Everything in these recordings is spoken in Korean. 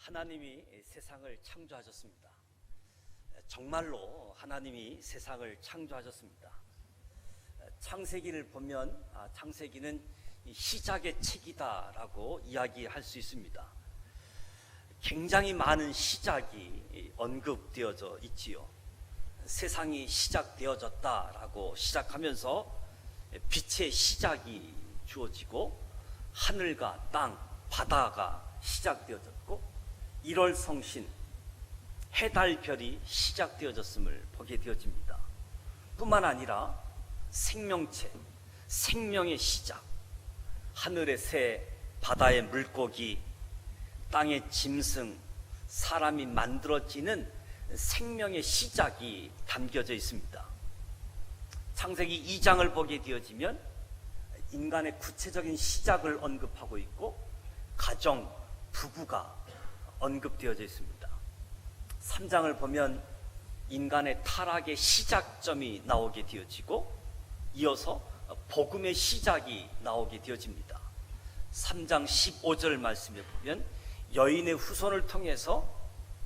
하나님이 세상을 창조하셨습니다. 정말로 하나님이 세상을 창조하셨습니다. 창세기를 보면 창세기는 시작의 책이다라고 이야기할 수 있습니다. 굉장히 많은 시작이 언급되어져 있지요. 세상이 시작되어졌다라고 시작하면서 빛의 시작이 주어지고 하늘과 땅, 바다가 시작되어졌고 1월 성신, 해달 별이 시작되어졌음을 보게 되어집니다. 뿐만 아니라 생명체, 생명의 시작, 하늘의 새, 바다의 물고기, 땅의 짐승, 사람이 만들어지는 생명의 시작이 담겨져 있습니다. 창세기 2장을 보게 되어지면 인간의 구체적인 시작을 언급하고 있고 가정, 부부가 언급되어져 있습니다. 3장을 보면 인간의 타락의 시작점이 나오게 되어지고 이어서 복음의 시작이 나오게 되어집니다. 3장 15절 말씀에 보면 여인의 후손을 통해서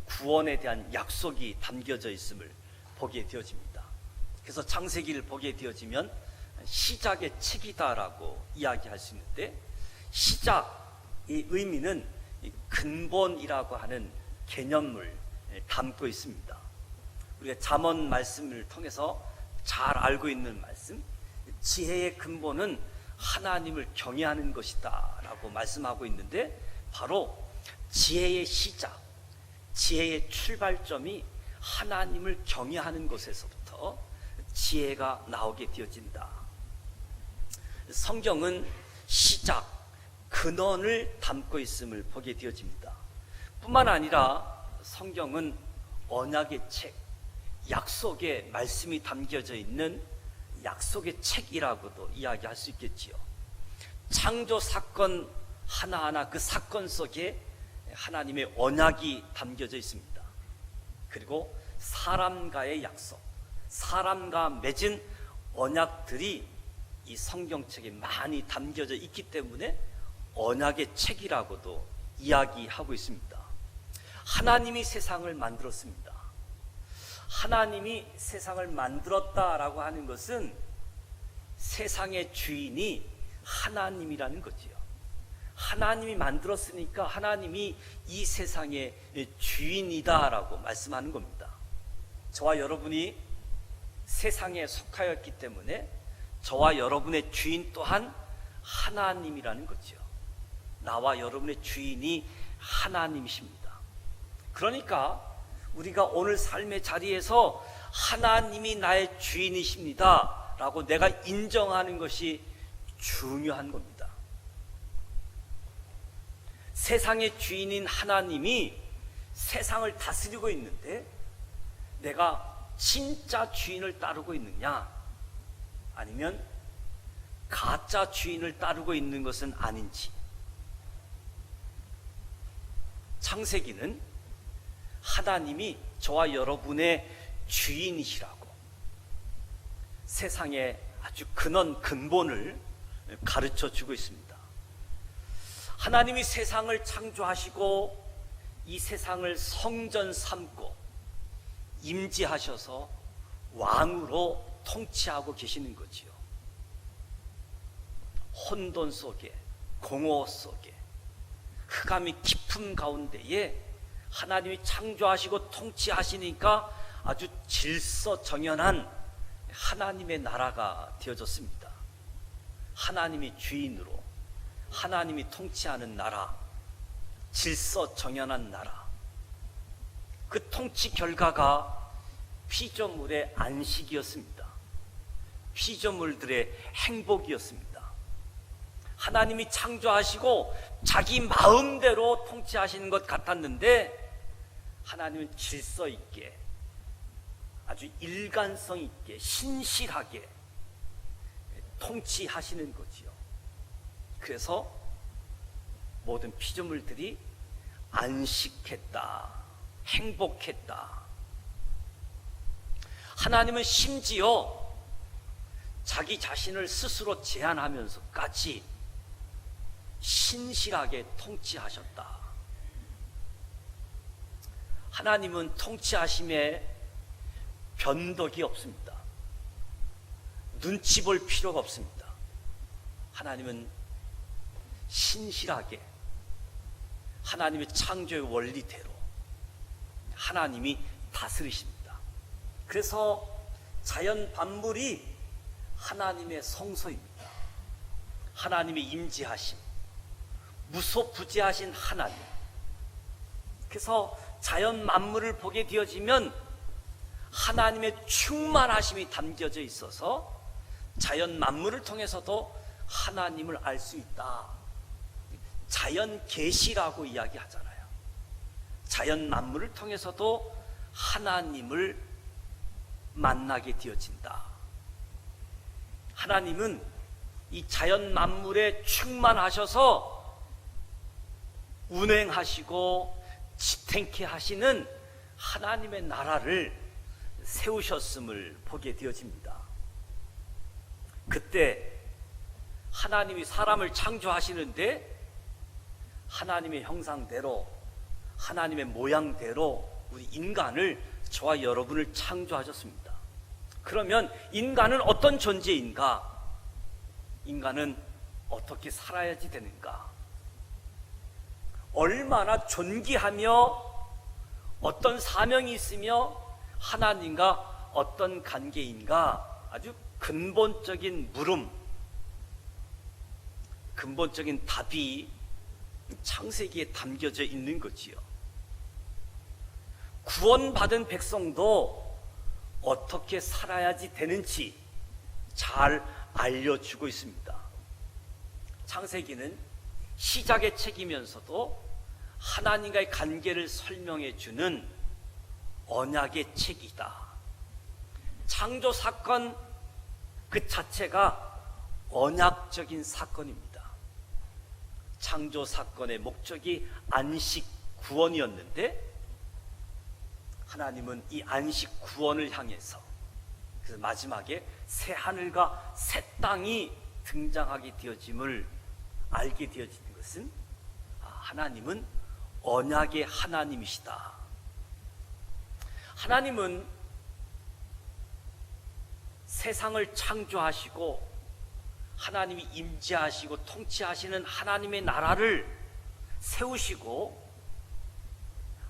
구원에 대한 약속이 담겨져 있음을 보게 되어집니다. 그래서 창세기를 보게 되어지면 시작의 책이다라고 이야기할 수 있는데, 시작의 의미는 근본이라고 하는 개념을 담고 있습니다. 우리가 잠언 말씀을 통해서 잘 알고 있는 말씀, 지혜의 근본은 하나님을 경외하는 것이다 라고 말씀하고 있는데, 바로 지혜의 시작, 지혜의 출발점이 하나님을 경외하는 것에서부터 지혜가 나오게 되어진다. 성경은 시작, 근원을 담고 있음을 보게 되어집니다. 뿐만 아니라 성경은 언약의 책, 약속의 말씀이 담겨져 있는 약속의 책이라고도 이야기할 수 있겠지요. 창조 사건 하나하나 그 사건 속에 하나님의 언약이 담겨져 있습니다. 그리고 사람과의 약속, 사람과 맺은 언약들이 이 성경책에 많이 담겨져 있기 때문에 언약의 책이라고도 이야기하고 있습니다. 하나님이 세상을 만들었습니다. 하나님이 세상을 만들었다라고 하는 것은 세상의 주인이 하나님이라는 거지요. 하나님이 만들었으니까 하나님이 이 세상의 주인이다라고 말씀하는 겁니다. 저와 여러분이 세상에 속하였기 때문에 저와 여러분의 주인 또한 하나님이라는 거죠. 나와 여러분의 주인이 하나님이십니다. 그러니까 우리가 오늘 삶의 자리에서 하나님이 나의 주인이십니다 라고 내가 인정하는 것이 중요한 겁니다. 세상의 주인인 하나님이 세상을 다스리고 있는데 내가 진짜 주인을 따르고 있느냐, 아니면 가짜 주인을 따르고 있는 것은 아닌지. 창세기는 하나님이 저와 여러분의 주인이시라고 세상의 아주 근본을 가르쳐 주고 있습니다. 하나님이 세상을 창조하시고 이 세상을 성전 삼고 임재하셔서 왕으로 통치하고 계시는 거지요. 혼돈 속에, 공허 속에, 흑암이 깊은 가운데에 하나님이 창조하시고 통치하시니까 아주 질서정연한 하나님의 나라가 되어졌습니다. 하나님이 주인으로, 하나님이 통치하는 나라, 질서정연한 나라. 그 통치 결과가 피조물의 안식이었습니다. 피조물들의 행복이었습니다. 하나님이 창조하시고 자기 마음대로 통치하시는 것 같았는데 하나님은 질서 있게, 아주 일관성 있게, 신실하게 통치하시는 거지요. 그래서 모든 피조물들이 안식했다, 행복했다. 하나님은 심지어 자기 자신을 스스로 제한하면서까지 신실하게 통치하셨다. 하나님은 통치하심에 변덕이 없습니다. 눈치 볼 필요가 없습니다. 하나님은 신실하게 하나님의 창조의 원리대로 하나님이 다스리십니다. 그래서 자연 만물이 하나님의 성소입니다. 하나님의 임재하심, 무소부재하신 하나님. 그래서 자연 만물을 보게 되어지면 하나님의 충만하심이 담겨져 있어서 자연 만물을 통해서도 하나님을 알 수 있다. 자연 계시라고 이야기하잖아요. 자연 만물을 통해서도 하나님을 만나게 되어진다. 하나님은 이 자연 만물에 충만하셔서 운행하시고 지탱케 하시는 하나님의 나라를 세우셨음을 보게 되어집니다. 그때 하나님이 사람을 창조하시는데 하나님의 형상대로 하나님의 모양대로 우리 인간을, 저와 여러분을 창조하셨습니다. 그러면 인간은 어떤 존재인가? 인간은 어떻게 살아야지 되는가? 얼마나 존귀하며 어떤 사명이 있으며 하나님과 어떤 관계인가? 아주 근본적인 물음, 근본적인 답이 창세기에 담겨져 있는 거지요. 구원받은 백성도 어떻게 살아야지 되는지 잘 알려주고 있습니다. 창세기는 시작의 책이면서도 하나님과의 관계를 설명해주는 언약의 책이다. 창조 사건 그 자체가 언약적인 사건입니다. 창조 사건의 목적이 안식 구원이었는데 하나님은 이 안식 구원을 향해서, 그래서 마지막에 새 하늘과 새 땅이 등장하게 되어짐을 알게 되어지는 것은 하나님은 언약의 하나님이시다. 하나님은 세상을 창조하시고 하나님이 임재하시고 통치하시는 하나님의 나라를 세우시고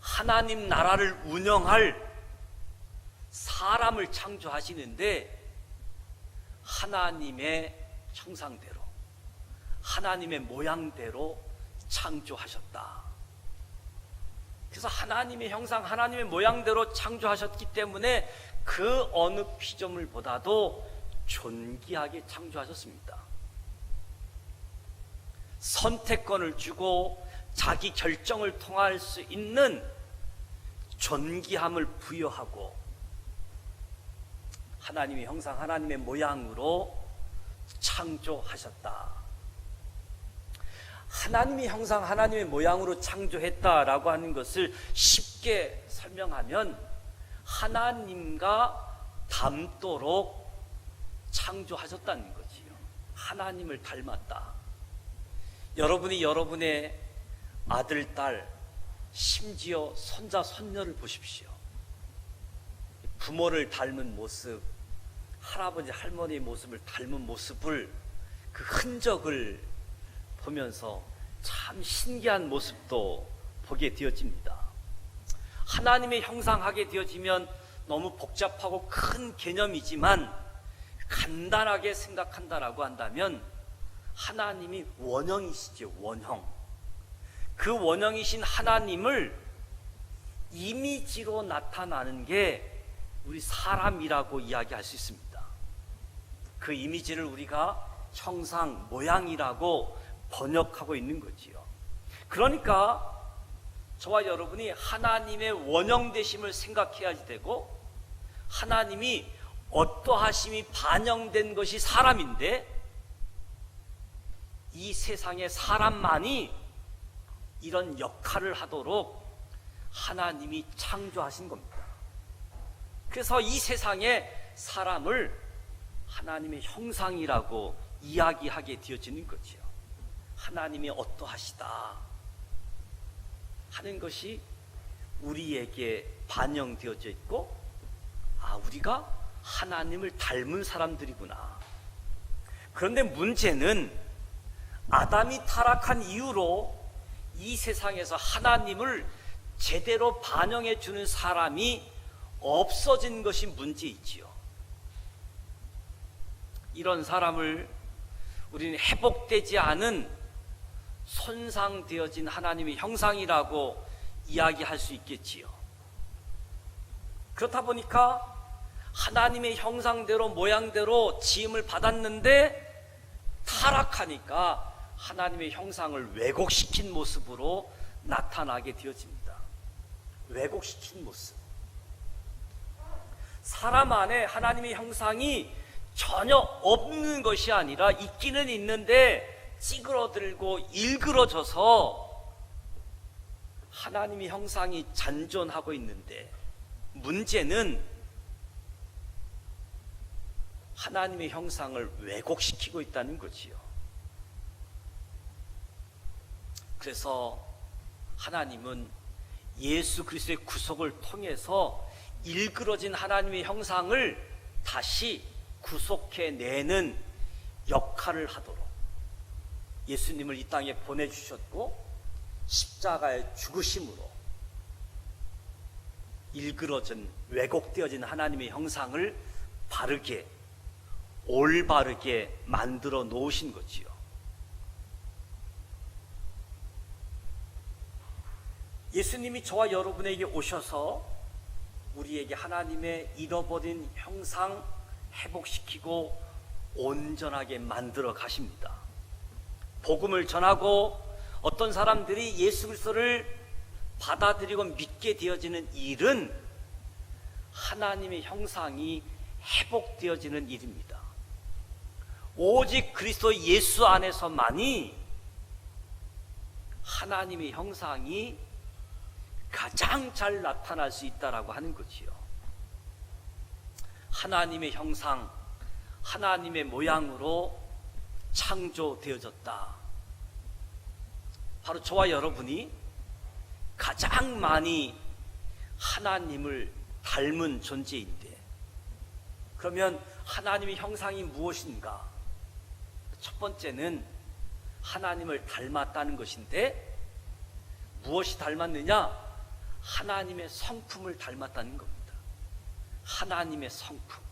하나님 나라를 운영할 사람을 창조하시는데 하나님의 형상대로 하나님의 모양대로 창조하셨다. 그래서 하나님의 형상, 하나님의 모양대로 창조하셨기 때문에 그 어느 피조물보다도 존귀하게 창조하셨습니다. 선택권을 주고 자기 결정을 통할 수 있는 존귀함을 부여하고 하나님의 형상, 하나님의 모양으로 창조하셨다. 하나님의 형상, 하나님의 모양으로 창조했다라고 하는 것을 쉽게 설명하면 하나님과 닮도록 창조하셨다는 거지요. 하나님을 닮았다. 여러분이 여러분의 아들, 딸, 심지어 손자, 손녀를 보십시오. 부모를 닮은 모습, 할아버지, 할머니의 모습을 닮은 모습을, 그 흔적을 보면서 참 신기한 모습도 보게 되어집니다. 하나님의 형상하게 되어지면 너무 복잡하고 큰 개념이지만 간단하게 생각한다라고 한다면 하나님이 원형이시죠. 원형. 그 원형이신 하나님을 이미지로 나타나는 게 우리 사람이라고 이야기할 수 있습니다. 그 이미지를 우리가 형상, 모양이라고 번역하고 있는 거지요. 그러니까 저와 여러분이 하나님의 원형되심을 생각해야 되고 하나님이 어떠하심이 반영된 것이 사람인데 이 세상의 사람만이 이런 역할을 하도록 하나님이 창조하신 겁니다. 그래서 이 세상에 사람을 하나님의 형상이라고 이야기하게 되어지는 거지요. 하나님이 어떠하시다 하는 것이 우리에게 반영되어져 있고, 우리가 하나님을 닮은 사람들이구나. 그런데 문제는 아담이 타락한 이후로 이 세상에서 하나님을 제대로 반영해 주는 사람이 없어진 것이 문제이지요. 이런 사람을 우리는 회복되지 않은 손상되어진 하나님의 형상이라고 이야기할 수 있겠지요. 그렇다 보니까 하나님의 형상대로 모양대로 지음을 받았는데 타락하니까 하나님의 형상을 왜곡시킨 모습으로 나타나게 되어집니다. 왜곡시킨 모습. 사람 안에 하나님의 형상이 전혀 없는 것이 아니라 있기는 있는데 찌그러들고 일그러져서 하나님의 형상이 잔존하고 있는데, 문제는 하나님의 형상을 왜곡시키고 있다는 거지요. 그래서 하나님은 예수 그리스도의 구속을 통해서 일그러진 하나님의 형상을 다시 구속해내는 역할을 하도록 예수님을 이 땅에 보내주셨고, 십자가의 죽으심으로 일그러진 왜곡되어진 하나님의 형상을 바르게 올바르게 만들어 놓으신 거지요. 예수님이 저와 여러분에게 오셔서 우리에게 하나님의 잃어버린 형상 회복시키고 온전하게 만들어 가십니다. 복음을 전하고 어떤 사람들이 예수 그리스도를 받아들이고 믿게 되어지는 일은 하나님의 형상이 회복되어지는 일입니다. 오직 그리스도 예수 안에서만이 하나님의 형상이 가장 잘 나타날 수 있다라고 하는 거지요. 하나님의 형상, 하나님의 모양으로 창조되어졌다. 바로 저와 여러분이 가장 많이 하나님을 닮은 존재인데, 그러면 하나님의 형상이 무엇인가? 첫 번째는 하나님을 닮았다는 것인데, 무엇이 닮았느냐? 하나님의 성품을 닮았다는 겁니다. 하나님의 성품.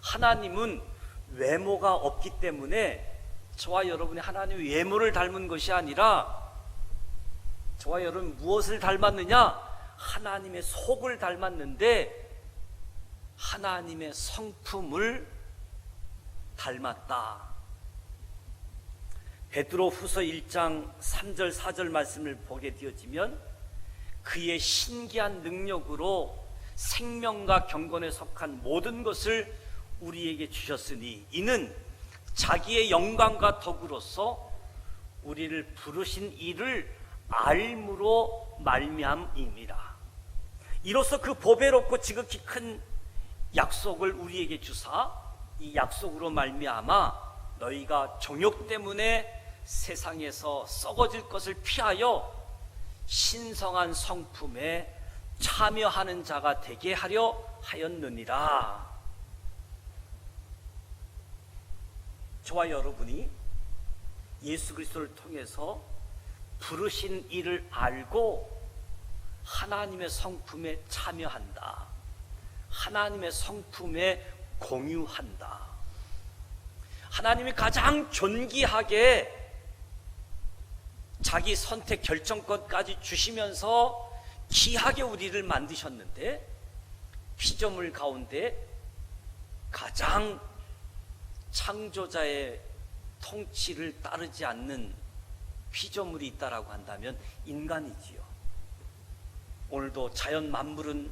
하나님은 외모가 없기 때문에 저와 여러분이 하나님의 외모를 닮은 것이 아니라, 저와 여러분 무엇을 닮았느냐? 하나님의 속을 닮았는데 하나님의 성품을 닮았다. 베드로 후서 1장 3절 4절 말씀을 보게 되어지면, 그의 신기한 능력으로 생명과 경건에 속한 모든 것을 우리에게 주셨으니 이는 자기의 영광과 덕으로서 우리를 부르신 이를 알므로 말미암음이라. 이로써 그 보배롭고 지극히 큰 약속을 우리에게 주사, 이 약속으로 말미암아 너희가 정욕 때문에 세상에서 썩어질 것을 피하여 신성한 성품에 참여하는 자가 되게 하려 하였느니라. 저와 여러분이 예수 그리스도를 통해서 부르신 이를 알고 하나님의 성품에 참여한다. 하나님의 성품에 공유한다. 하나님이 가장 존귀하게 자기 선택 결정권까지 주시면서 귀하게 우리를 만드셨는데, 피조물 가운데 가장 창조자의 통치를 따르지 않는 피조물이 있다라고 한다면 인간이지요. 오늘도 자연 만물은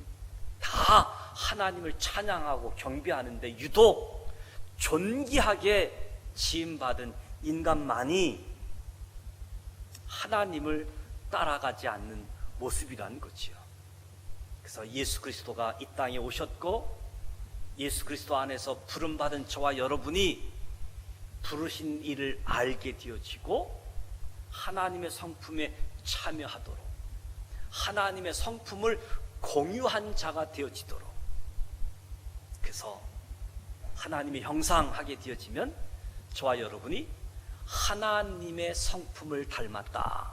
다 하나님을 찬양하고 경배하는데 유독 존귀하게 지음받은 인간만이 하나님을 따라가지 않는 모습이라는 거지요. 그래서 예수 그리스도가 이 땅에 오셨고, 예수 그리스도 안에서 부름받은 저와 여러분이 부르신 이를 알게 되어지고 하나님의 성품에 참여하도록, 하나님의 성품을 공유한 자가 되어지도록, 그래서 하나님의 형상하게 되어지면 저와 여러분이 하나님의 성품을 닮았다.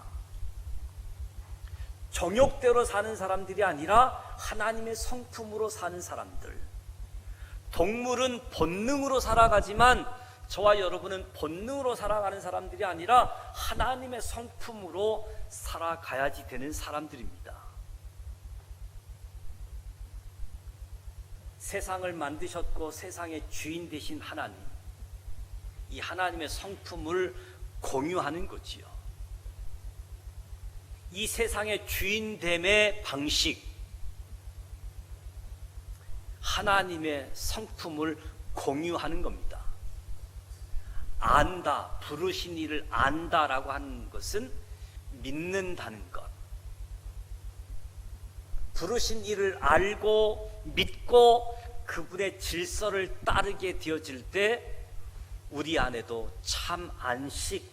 정욕대로 사는 사람들이 아니라 하나님의 성품으로 사는 사람들. 동물은 본능으로 살아가지만 저와 여러분은 본능으로 살아가는 사람들이 아니라 하나님의 성품으로 살아가야지 되는 사람들입니다. 세상을 만드셨고 세상의 주인 되신 하나님, 이 하나님의 성품을 공유하는 거지요. 이 세상의 주인됨의 방식, 하나님의 성품을 공유하는 겁니다. 안다, 부르신 이를 안다라고 하는 것은 믿는다는 것. 부르신 이를 알고 믿고 그분의 질서를 따르게 되어질 때 우리 안에도 참 안식,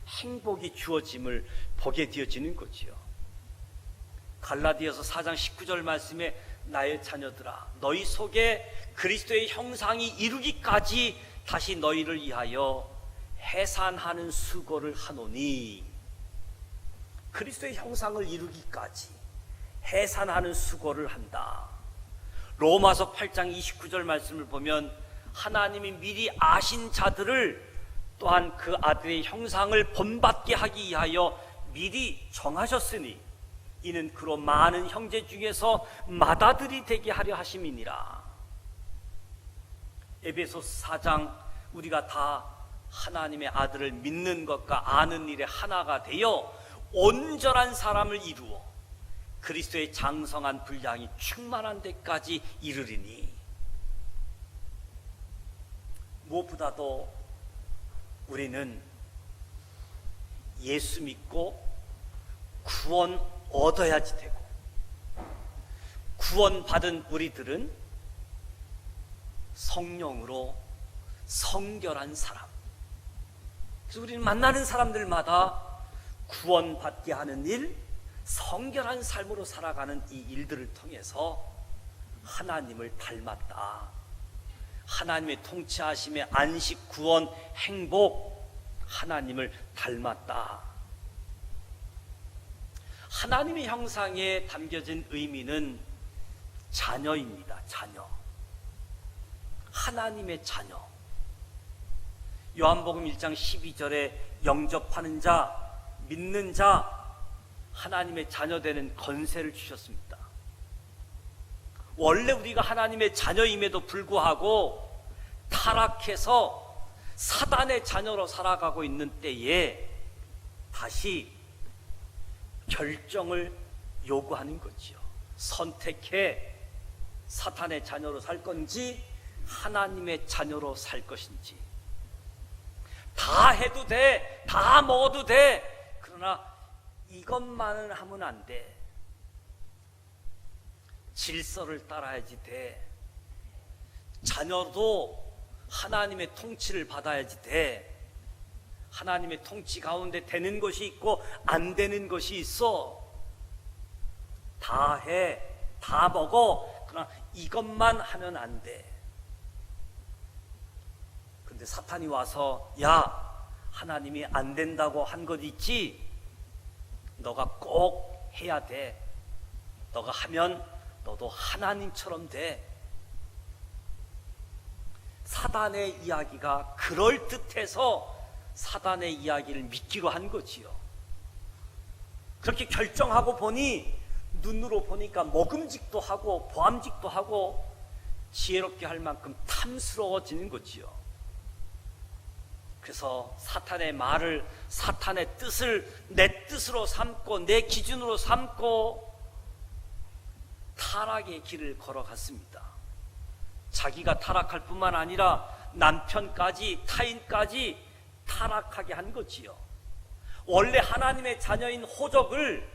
행복이 주어짐을 보게 되어지는 거지요. 갈라디아서 4장 19절 말씀에 나의 자녀들아, 너희 속에 그리스도의 형상이 이루기까지 다시 너희를 위하여 해산하는 수고를 하노니, 그리스도의 형상을 이루기까지 해산하는 수고를 한다. 로마서 8장 29절 말씀을 보면 하나님이 미리 아신 자들을 또한 그 아들의 형상을 본받게 하기 위하여 미리 정하셨으니 이는 그로 많은 형제 중에서 맏아들이 되게 하려 하심이니라. 에베소서 4장, 우리가 다 하나님의 아들을 믿는 것과 아는 일에 하나가 되어 온전한 사람을 이루어 그리스도의 장성한 분량이 충만한 데까지 이르리니, 무엇보다도 우리는 예수 믿고 구원 얻어야지 되고, 구원받은 우리들은 성령으로 성결한 사람. 그래서 우리는 만나는 사람들마다 구원받게 하는 일, 성결한 삶으로 살아가는 이 일들을 통해서 하나님을 닮았다. 하나님의 통치하심의 안식, 구원, 행복, 하나님을 닮았다. 하나님의 형상에 담겨진 의미는 자녀입니다. 자녀. 하나님의 자녀. 요한복음 1장 12절에 영접하는 자, 믿는 자, 하나님의 자녀되는 권세를 주셨습니다. 원래 우리가 하나님의 자녀임에도 불구하고 타락해서 사단의 자녀로 살아가고 있는 때에 다시 결정을 요구하는 거지요. 선택해 사탄의 자녀로 살 건지 하나님의 자녀로 살 것인지. 다 해도 돼, 다 먹어도 돼, 그러나 이것만은 하면 안 돼. 질서를 따라야지 돼. 자녀도 하나님의 통치를 받아야지 돼. 하나님의 통치 가운데 되는 것이 있고 안 되는 것이 있어. 다 해, 다 먹어, 그러나 이것만 하면 안 돼. 근데 사탄이 와서, 야, 하나님이 안 된다고 한 것 있지? 너가 꼭 해야 돼. 너가 하면 너도 하나님처럼 돼. 사단의 이야기가 그럴듯해서 사단의 이야기를 믿기로 한 거지요. 그렇게 결정하고 보니 눈으로 보니까 먹음직도 하고 보암직도 하고 지혜롭게 할 만큼 탐스러워지는 거지요. 그래서 사탄의 말을, 사탄의 뜻을 내 뜻으로 삼고 내 기준으로 삼고 타락의 길을 걸어갔습니다. 자기가 타락할 뿐만 아니라 남편까지 타인까지 타락하게 한 거지요. 원래 하나님의 자녀인 호적을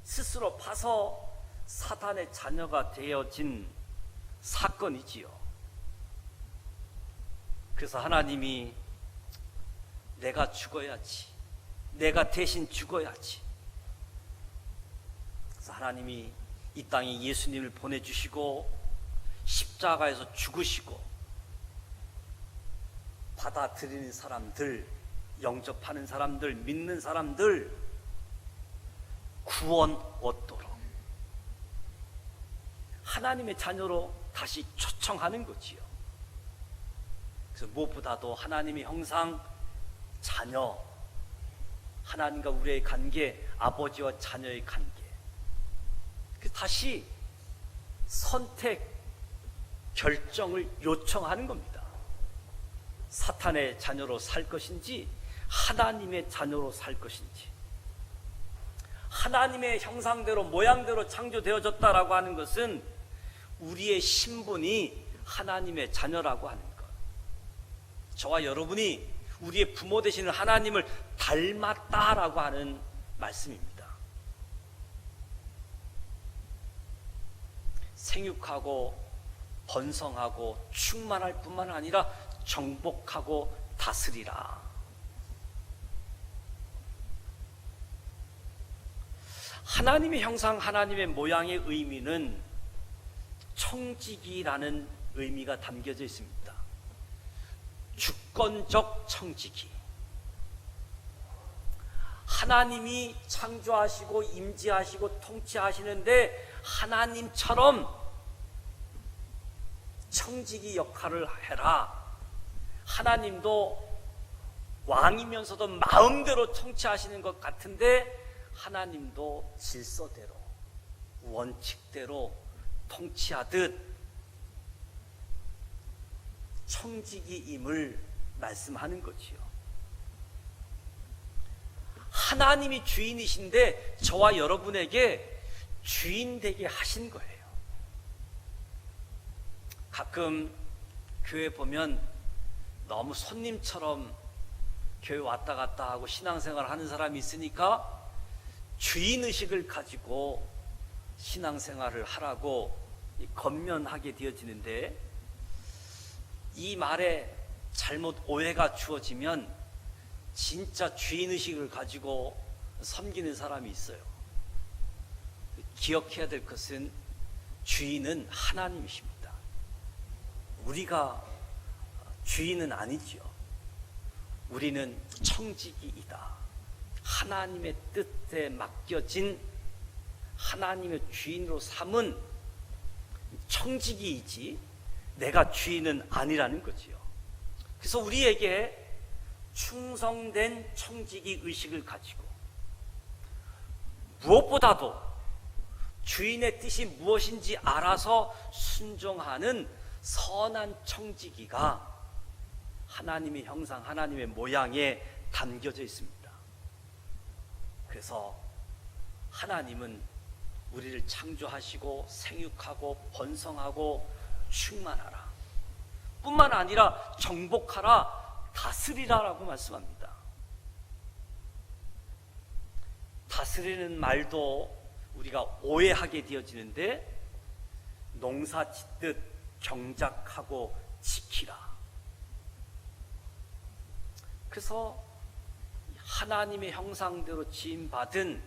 스스로 파서 사탄의 자녀가 되어진 사건이지요. 그래서 하나님이 내가 죽어야지, 내가 대신 죽어야지, 그래서 하나님이 이 땅에 예수님을 보내주시고 십자가에서 죽으시고 받아들이는 사람들, 영접하는 사람들, 믿는 사람들 구원 얻도록 하나님의 자녀로 다시 초청하는 거지요. 그래서 무엇보다도 하나님의 형상, 자녀, 하나님과 우리의 관계, 아버지와 자녀의 관계, 다시 선택, 결정을 요청하는 겁니다. 사탄의 자녀로 살 것인지 하나님의 자녀로 살 것인지. 하나님의 형상대로 모양대로 창조되어졌다라고 하는 것은 우리의 신분이 하나님의 자녀라고 하는 것. 저와 여러분이 우리의 부모 되시는 하나님을 닮았다라고 하는 말씀입니다. 생육하고 번성하고 충만할 뿐만 아니라 정복하고 다스리라. 하나님의 형상, 하나님의 모양의 의미는 청지기라는 의미가 담겨져 있습니다. 주권적 청지기. 하나님이 창조하시고 임재하시고 통치하시는데 하나님처럼 청지기 역할을 해라. 하나님도 왕이면서도 마음대로 통치하시는 것 같은데 하나님도 질서대로, 원칙대로 통치하듯 청지기임을 말씀하는 거지요. 하나님이 주인이신데 저와 여러분에게 주인 되게 하신 거예요. 가끔 교회 보면 너무 손님처럼 교회 왔다 갔다 하고 신앙생활 하는 사람이 있으니까 주인의식을 가지고 신앙생활을 하라고 권면하게 되어지는데, 이 말에 잘못 오해가 주어지면 진짜 주인의식을 가지고 섬기는 사람이 있어요. 기억해야 될 것은 주인은 하나님이십니다. 우리가 주인은 아니지요. 우리는 청지기이다. 하나님의 뜻에 맡겨진, 하나님의 주인으로 삼은 청지기이지 내가 주인은 아니라는 거지요. 그래서 우리에게 충성된 청지기 의식을 가지고 무엇보다도 주인의 뜻이 무엇인지 알아서 순종하는 선한 청지기가 하나님의 형상, 하나님의 모양에 담겨져 있습니다. 그래서 하나님은 우리를 창조하시고 생육하고 번성하고 충만하라, 뿐만 아니라 정복하라, 다스리라라고 말씀합니다. 다스리는 말도 우리가 오해하게 되어지는데, 농사 짓듯 경작하고 지키라. 그래서 하나님의 형상대로 지음받은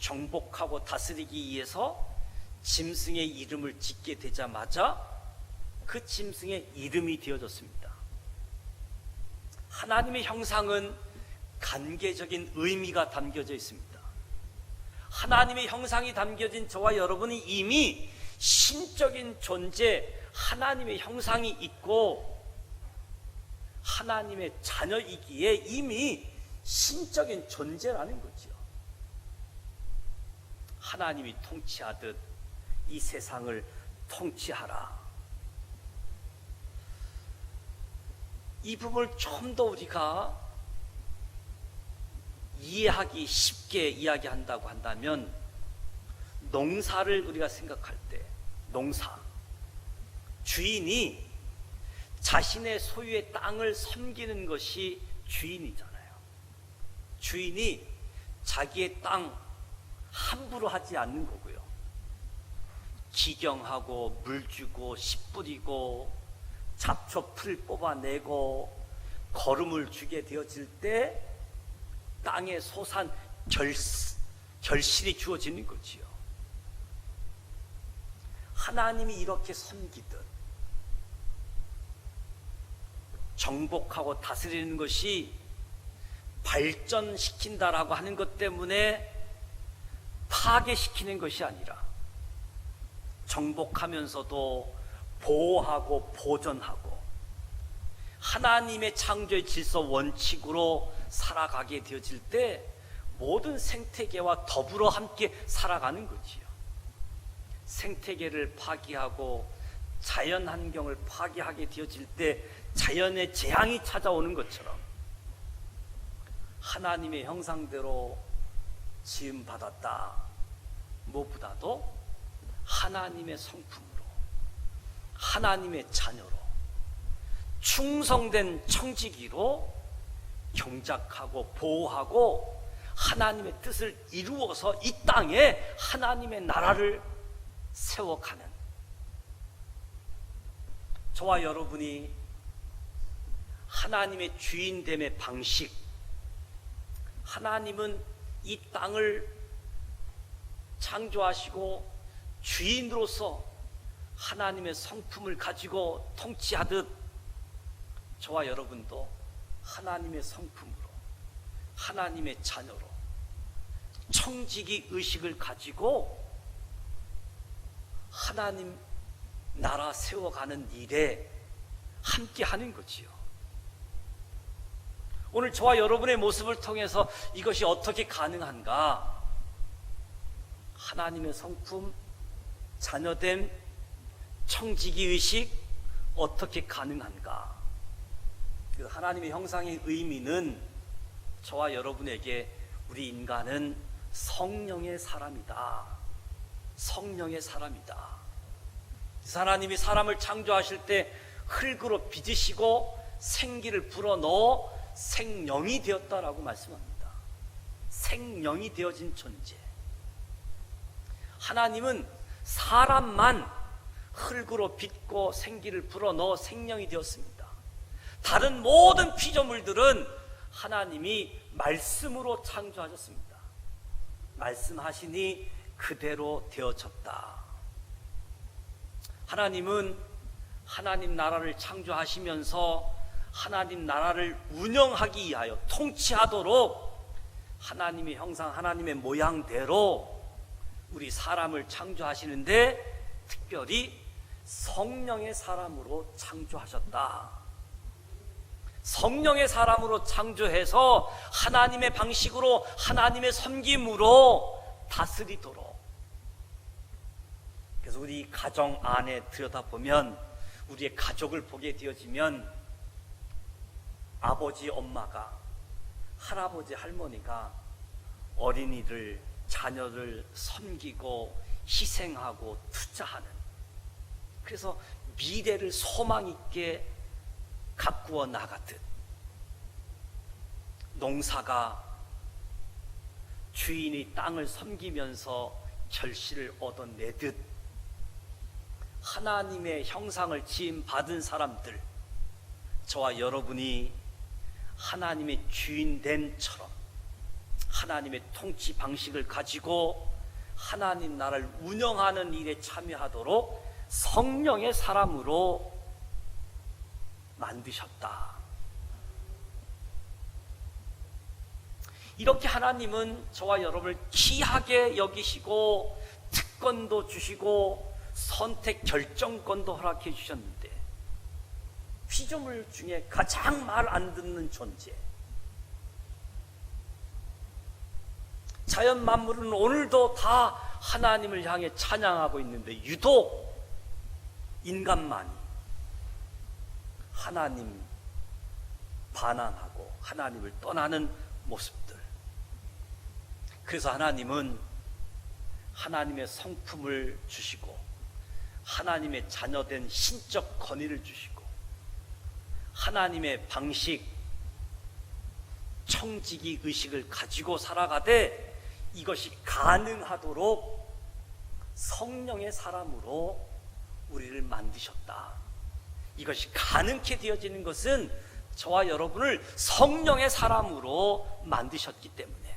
정복하고 다스리기 위해서 짐승의 이름을 짓게 되자마자 그 짐승의 이름이 되어졌습니다. 하나님의 형상은 관계적인 의미가 담겨져 있습니다. 하나님의 형상이 담겨진 저와 여러분이 이미 신적인 존재, 하나님의 형상이 있고 하나님의 자녀이기에 이미 신적인 존재라는 거죠. 하나님이 통치하듯 이 세상을 통치하라. 이 부분을 좀 더 우리가 이해하기 쉽게 이야기한다고 한다면, 농사를 우리가 생각할 때, 농사, 주인이 자신의 소유의 땅을 섬기는 것이 주인이잖아요. 주인이 자기의 땅 함부로 하지 않는 거고요. 기경하고 물 주고 씨 뿌리고 잡초 풀 뽑아내고 거름을 주게 되어질 때 땅의 소산 결실이 주어지는 거지요. 하나님이 이렇게 섬기듯 정복하고 다스리는 것이 발전시킨다라고 하는 것 때문에 파괴시키는 것이 아니라 정복하면서도 보호하고 보존하고 하나님의 창조의 질서 원칙으로 살아가게 되어질 때 모든 생태계와 더불어 함께 살아가는 거지요. 생태계를 파괴하고 자연 환경을 파괴하게 되어질 때 자연의 재앙이 찾아오는 것처럼 하나님의 형상대로 지음받았다. 무엇보다도 하나님의 성품으로, 하나님의 자녀로, 충성된 청지기로 경작하고 보호하고 하나님의 뜻을 이루어서 이 땅에 하나님의 나라를 세워가는 저와 여러분이 하나님의 주인됨의 방식, 하나님은 이 땅을 창조하시고 주인으로서 하나님의 성품을 가지고 통치하듯 저와 여러분도 하나님의 성품으로, 하나님의 자녀로 청지기 의식을 가지고 하나님 나라 세워가는 일에 함께 하는 거지요. 오늘 저와 여러분의 모습을 통해서 이것이 어떻게 가능한가? 하나님의 성품, 자녀됨, 청지기 의식 어떻게 가능한가? 그 하나님의 형상의 의미는 저와 여러분에게 우리 인간은 성령의 사람이다. 성령의 사람이다. 하나님이 사람을 창조하실 때 흙으로 빚으시고 생기를 불어넣어 생령이 되었다라고 말씀합니다. 생령이 되어진 존재. 하나님은 사람만 흙으로 빚고 생기를 불어넣어 생령이 되었습니다. 다른 모든 피조물들은 하나님이 말씀으로 창조하셨습니다. 말씀하시니 그대로 되어졌다. 하나님은 하나님 나라를 창조하시면서 하나님 나라를 운영하기 위하여 통치하도록 하나님의 형상, 하나님의 모양대로 우리 사람을 창조하시는데 특별히 성령의 사람으로 창조하셨다. 성령의 사람으로 창조해서 하나님의 방식으로 하나님의 섬김으로 다스리도록. 그래서 우리 가정 안에 들여다보면 우리의 가족을 보게 되어지면 아버지, 엄마가, 할아버지, 할머니가 어린이들, 자녀를 섬기고 희생하고 투자하는, 그래서 미래를 소망 있게 가꾸어 나가듯, 농사가 주인이 땅을 섬기면서 결실을 얻어내듯 하나님의 형상을 지음 받은 사람들, 저와 여러분이 하나님의 주인됨처럼 하나님의 통치 방식을 가지고 하나님 나라를 운영하는 일에 참여하도록 성령의 사람으로 만드셨다. 이렇게 하나님은 저와 여러분을 귀하게 여기시고 특권도 주시고 선택 결정권도 허락해 주셨는데, 피조물 중에 가장 말 안 듣는 존재, 자연 만물은 오늘도 다 하나님을 향해 찬양하고 있는데 유독 인간만이 하나님 반항하고 하나님을 떠나는 모습들. 그래서 하나님은 하나님의 성품을 주시고 하나님의 자녀된 신적 권위를 주시고 하나님의 방식, 청지기 의식을 가지고 살아가되 이것이 가능하도록 성령의 사람으로 우리를 만드셨다. 이것이 가능케 되어지는 것은 저와 여러분을 성령의 사람으로 만드셨기 때문에.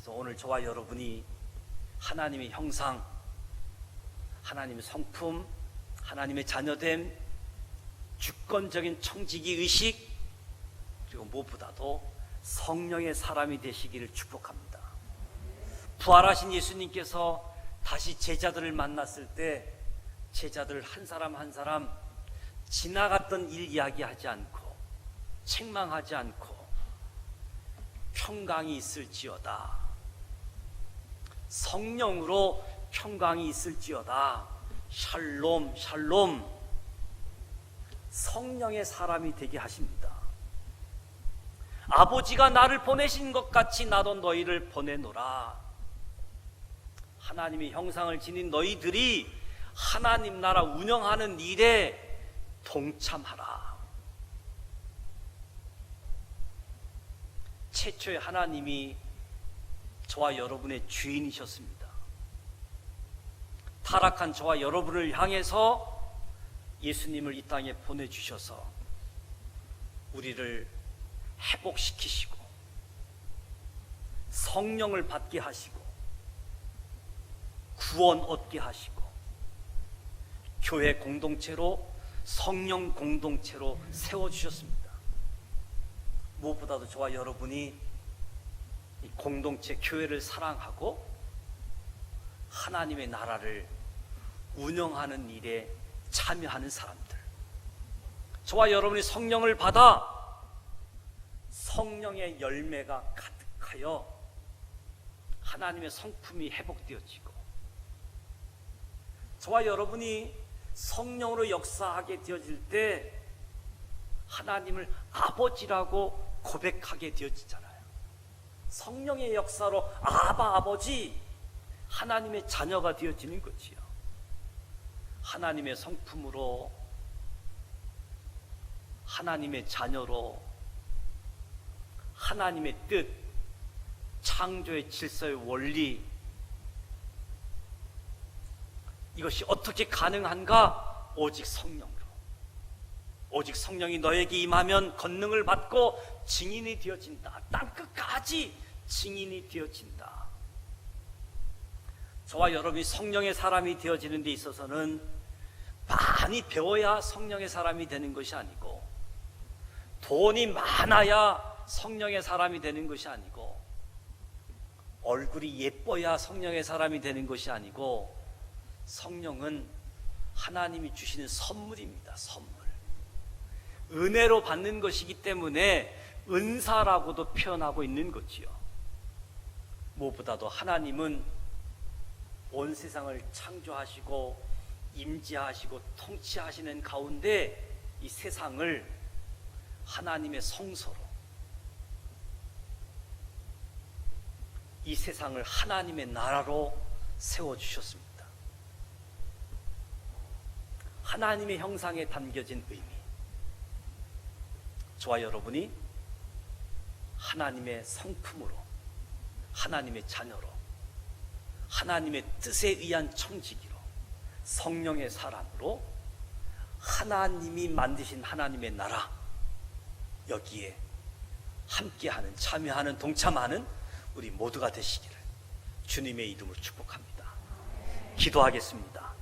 그래서 오늘 저와 여러분이 하나님의 형상, 하나님의 성품, 하나님의 자녀됨, 주권적인 청지기 의식, 그리고 무엇보다도 성령의 사람이 되시기를 축복합니다. 부활하신 예수님께서 다시 제자들을 만났을 때 제자들 한 사람 한 사람 지나갔던 일 이야기하지 않고 책망하지 않고 평강이 있을지어다, 성령으로 평강이 있을지어다, 샬롬 샬롬, 성령의 사람이 되게 하십니다. 아버지가 나를 보내신 것 같이 나도 너희를 보내노라. 하나님의 형상을 지닌 너희들이 하나님 나라 운영하는 일에 동참하라. 최초의 하나님이 저와 여러분의 주인이셨습니다. 타락한 저와 여러분을 향해서 예수님을 이 땅에 보내주셔서 우리를 회복시키시고 성령을 받게 하시고 구원 얻게 하시고 교회 공동체로, 성령 공동체로 세워주셨습니다. 무엇보다도 저와 여러분이 이 공동체 교회를 사랑하고 하나님의 나라를 운영하는 일에 참여하는 사람들, 저와 여러분이 성령을 받아 성령의 열매가 가득하여 하나님의 성품이 회복되어지고, 저와 여러분이 성령으로 역사하게 되어질 때 하나님을 아버지라고 고백하게 되어지잖아요. 성령의 역사로 아바 아버지, 하나님의 자녀가 되어지는 거지요. 하나님의 성품으로, 하나님의 자녀로, 하나님의 뜻, 창조의 질서의 원리, 이것이 어떻게 가능한가? 오직 성령으로. 오직 성령이 너에게 임하면 권능을 받고 증인이 되어진다. 땅끝까지 증인이 되어진다. 저와 여러분이 성령의 사람이 되어지는 데 있어서는 많이 배워야 성령의 사람이 되는 것이 아니고, 돈이 많아야 성령의 사람이 되는 것이 아니고, 얼굴이 예뻐야 성령의 사람이 되는 것이 아니고, 성령은 하나님이 주시는 선물입니다. 선물. 은혜로 받는 것이기 때문에 은사라고도 표현하고 있는 거지요. 무엇보다도 하나님은 온 세상을 창조하시고 임재하시고 통치하시는 가운데 이 세상을 하나님의 성소로, 이 세상을 하나님의 나라로 세워주셨습니다. 하나님의 형상에 담겨진 의미, 저와 여러분이 하나님의 성품으로, 하나님의 자녀로, 하나님의 뜻에 의한 청지기로, 성령의 사람으로 하나님이 만드신 하나님의 나라, 여기에 함께하는, 참여하는, 동참하는 우리 모두가 되시기를 주님의 이름으로 축복합니다. 기도하겠습니다.